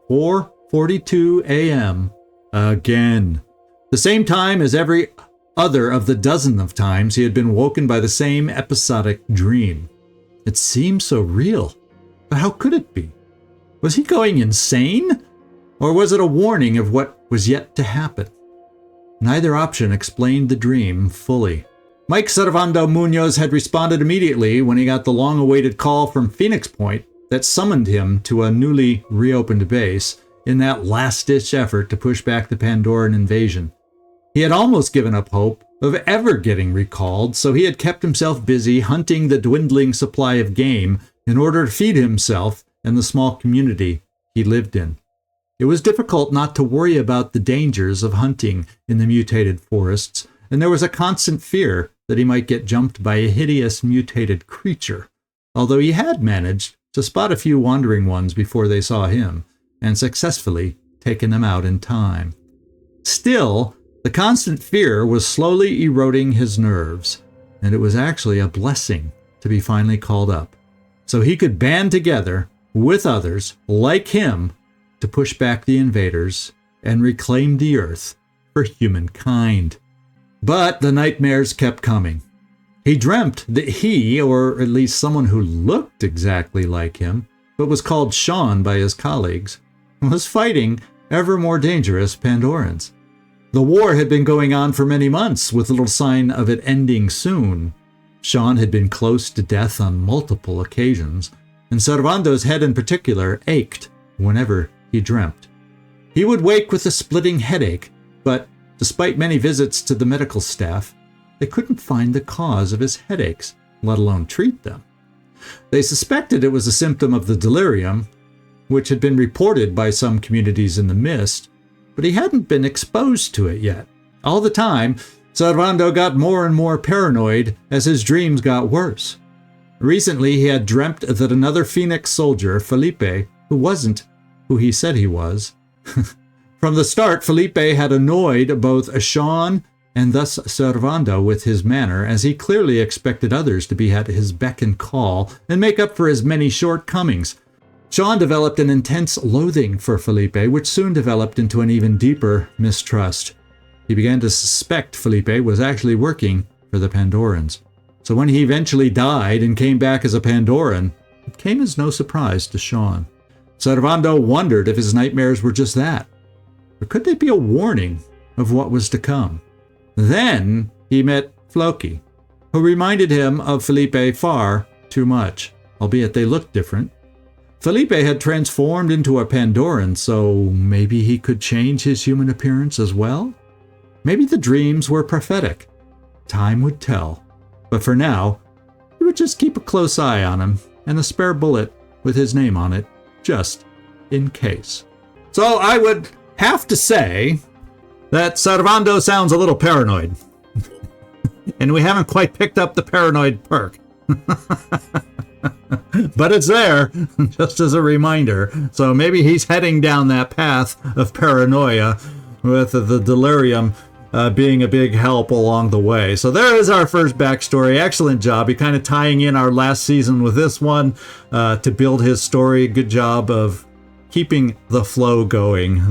4:42 a.m. Again. The same time as every other of the dozen of times he had been woken by the same episodic dream. It seemed so real. But how could it be? Was he going insane? Or was it a warning of what was yet to happen? Neither option explained the dream fully. Mike Servando Munoz had responded immediately when he got the long-awaited call from Phoenix Point that summoned him to a newly reopened base in that last-ditch effort to push back the Pandoran invasion. He had almost given up hope of ever getting recalled, so he had kept himself busy hunting the dwindling supply of game in order to feed himself and the small community he lived in. It was difficult not to worry about the dangers of hunting in the mutated forests, and there was a constant fear that he might get jumped by a hideous mutated creature, although he had managed to spot a few wandering ones before they saw him, and successfully taken them out in time. Still, the constant fear was slowly eroding his nerves, and it was actually a blessing to be finally called up, so he could band together with others like him to push back the invaders and reclaim the Earth for humankind. But the nightmares kept coming. He dreamt that he, or at least someone who looked exactly like him, but was called Sean by his colleagues, was fighting ever more dangerous Pandorans. The war had been going on for many months, with little sign of it ending soon. Sean had been close to death on multiple occasions, and Servando's head in particular ached whenever he dreamt. He would wake with a splitting headache, but despite many visits to the medical staff, they couldn't find the cause of his headaches, let alone treat them. They suspected it was a symptom of the delirium, which had been reported by some communities in the mist, but he hadn't been exposed to it yet. All the time, Servando got more and more paranoid as his dreams got worse. Recently, he had dreamt that another Phoenix soldier, Felipe, who wasn't who he said he was. From the start, Felipe had annoyed both Sean and thus Servando with his manner, as he clearly expected others to be at his beck and call and make up for his many shortcomings. Sean developed an intense loathing for Felipe, which soon developed into an even deeper mistrust. He began to suspect Felipe was actually working for the Pandorans. So when he eventually died and came back as a Pandoran, it came as no surprise to Sean. Servando wondered if his nightmares were just that, or could they be a warning of what was to come? Then he met Floki, who reminded him of Felipe far too much, albeit they looked different. Felipe had transformed into a Pandoran, so maybe he could change his human appearance as well? Maybe the dreams were prophetic. Time would tell. But for now, he would just keep a close eye on him and a spare bullet with his name on it, just in case. So I would have to say that Servando sounds a little paranoid. And we haven't quite picked up the paranoid perk. But it's there, just as a reminder. So maybe he's heading down that path of paranoia, with the delirium being a big help along the way. So there is our first backstory. Excellent job. You're kind of tying in our last season with this one to build his story. Good job of keeping the flow going.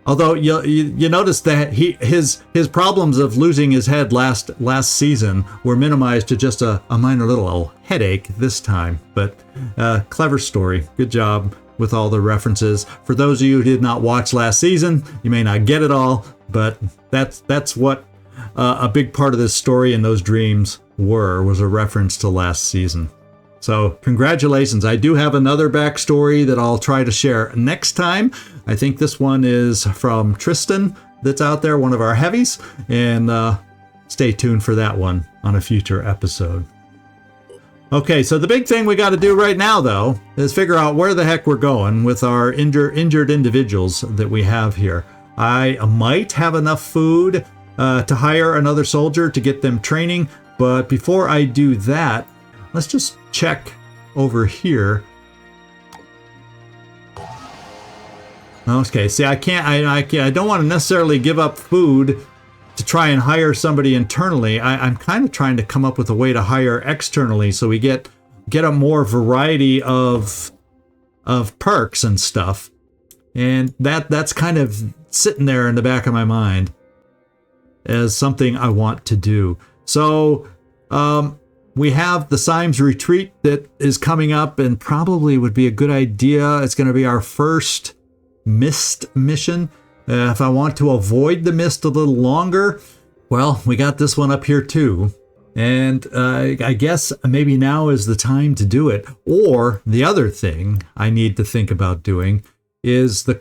Although you notice that his problems of losing his head last season were minimized to just a minor little headache this time. But clever story. Good job with all the references. For those of you who did not watch last season, you may not get it all, but that's what a big part of this story and those dreams was a reference to last season. So congratulations. I do have another backstory that I'll try to share next time. I think this one is from Tristan that's out there, one of our heavies. And stay tuned for that one on a future episode. Okay, so the big thing we got to do right now, though, is figure out where the heck we're going with our injured individuals that we have here. I might have enough food to hire another soldier to get them training, but before I do that, let's just check over here. Okay, see, I don't want to necessarily give up food to try and hire somebody internally. I'm kind of trying to come up with a way to hire externally so we get a more variety of perks and stuff. And that's kind of sitting there in the back of my mind as something I want to do. So we have the Symes retreat that is coming up and probably would be a good idea. It's going to be our first mist mission. If I want to avoid the mist a little longer, well, we got this one up here too. And I guess maybe now is the time to do it. Or the other thing I need to think about doing is the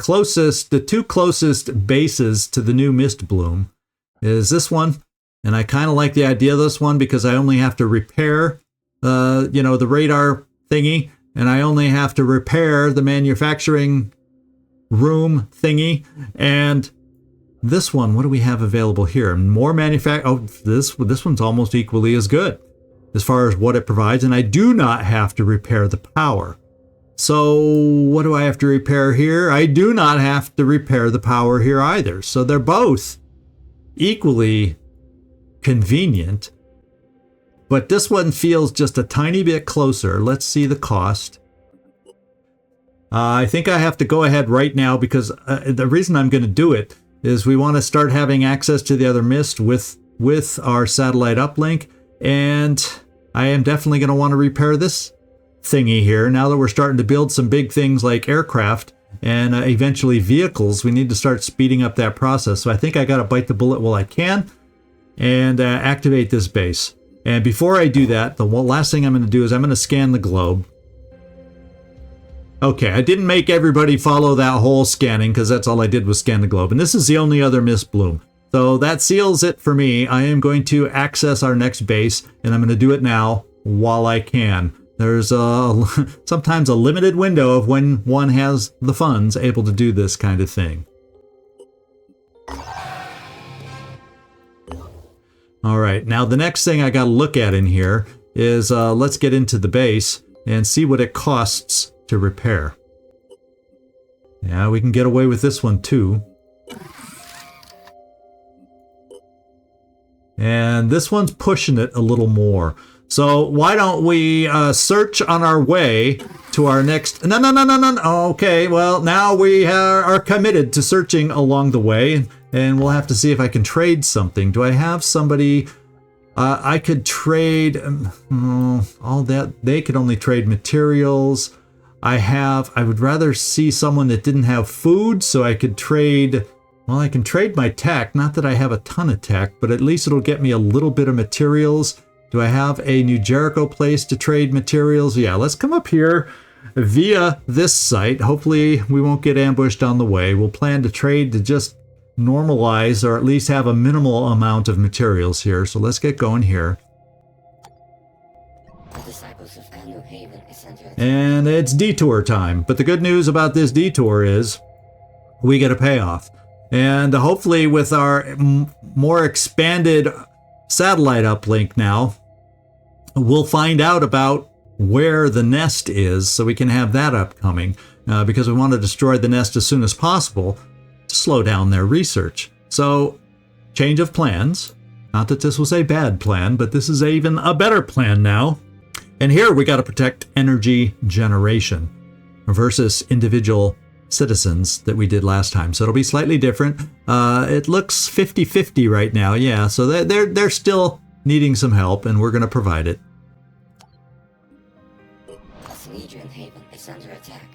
two closest bases to the new mist bloom is this one. And I kind of like the idea of this one because I only have to repair, the radar thingy, and I only have to repair the manufacturing room thingy. And this one, what do we have available here? More this one's almost equally as good as far as what it provides, and I do not have to repair the power. So what do I have to repair here? I do not have to repair the power here either. So they're both equally convenient, but this one feels just a tiny bit closer. Let's see the cost. I think I have to go ahead right now because the reason I'm going to do it is we want to start having access to the other mist with our satellite uplink, and I am definitely going to want to repair this thingy here. Now that we're starting to build some big things like aircraft and eventually vehicles, we need to start speeding up that process. So I think I got to bite the bullet while I can and activate this base. And before I do that, the last thing I'm going to do is I'm going to scan the globe. Okay, I didn't make everybody follow that whole scanning because that's all I did was scan the globe. And this is the only other mist bloom. So that seals it for me. I am going to access our next base, and I'm going to do it now while I can. There's sometimes a limited window of when one has the funds able to do this kind of thing. All right, now the next thing I got to look at in here is let's get into the base and see what it costs to repair. Yeah, we can get away with this one too. And this one's pushing it a little more. So why don't we search on our way to our next... No. Okay, well, now we are committed to searching along the way. And we'll have to see if I can trade something. Do I have somebody... I could trade... all that... They could only trade materials. I would rather see someone that didn't have food, so I could trade... Well, I can trade my tech. Not that I have a ton of tech, but at least it'll get me a little bit of materials. Do I have a New Jericho place to trade materials? Yeah, let's come up here via this site. Hopefully we won't get ambushed on the way. We'll plan to trade to just normalize or at least have a minimal amount of materials here. So let's get going here. And it's detour time. But the good news about this detour is we get a payoff. And hopefully with our more expanded satellite uplink now, we'll find out about where the nest is so we can have that upcoming because we want to destroy the nest as soon as possible to slow down their research. So change of plans. Not that this was a bad plan, but this is even a better plan now. And here we got to protect energy generation versus individual citizens that we did last time. So it'll be slightly different. It looks 50-50 right now. Yeah, so they're still needing some help, and we're going to provide it.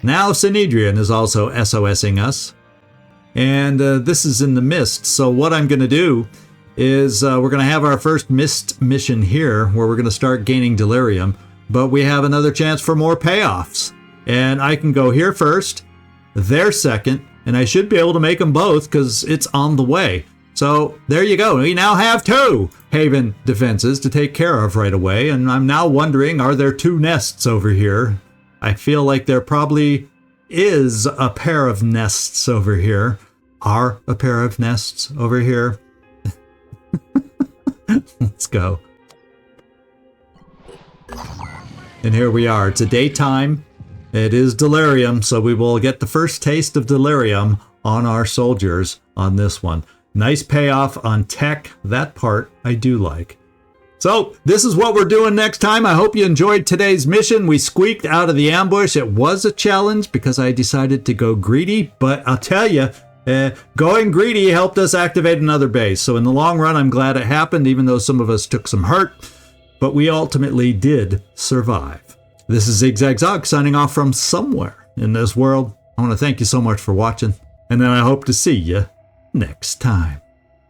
Now Synedrian is also SOSing us. And this is in the mist. So what I'm going to do is we're going to have our first mist mission here where we're going to start gaining delirium. But we have another chance for more payoffs. And I can go here first, there second, and I should be able to make them both because it's on the way. So there you go. We now have 2 Haven defenses to take care of right away. And I'm now wondering, are there 2 nests over here? I feel like there probably is a pair of nests over here. Are a pair of nests over here? Let's go. And here we are. It's a daytime. It is delirium, so we will get the first taste of delirium on our soldiers on this one. Nice payoff on tech. That part I do like. So this is what we're doing next time. I hope you enjoyed today's mission. We squeaked out of the ambush. It was a challenge because I decided to go greedy, but I'll tell you, going greedy helped us activate another base. So in the long run, I'm glad it happened, even though some of us took some hurt. But we ultimately did survive. This is ZigZagZog signing off from somewhere in this world. I want to thank you so much for watching, and then I hope to see you next time.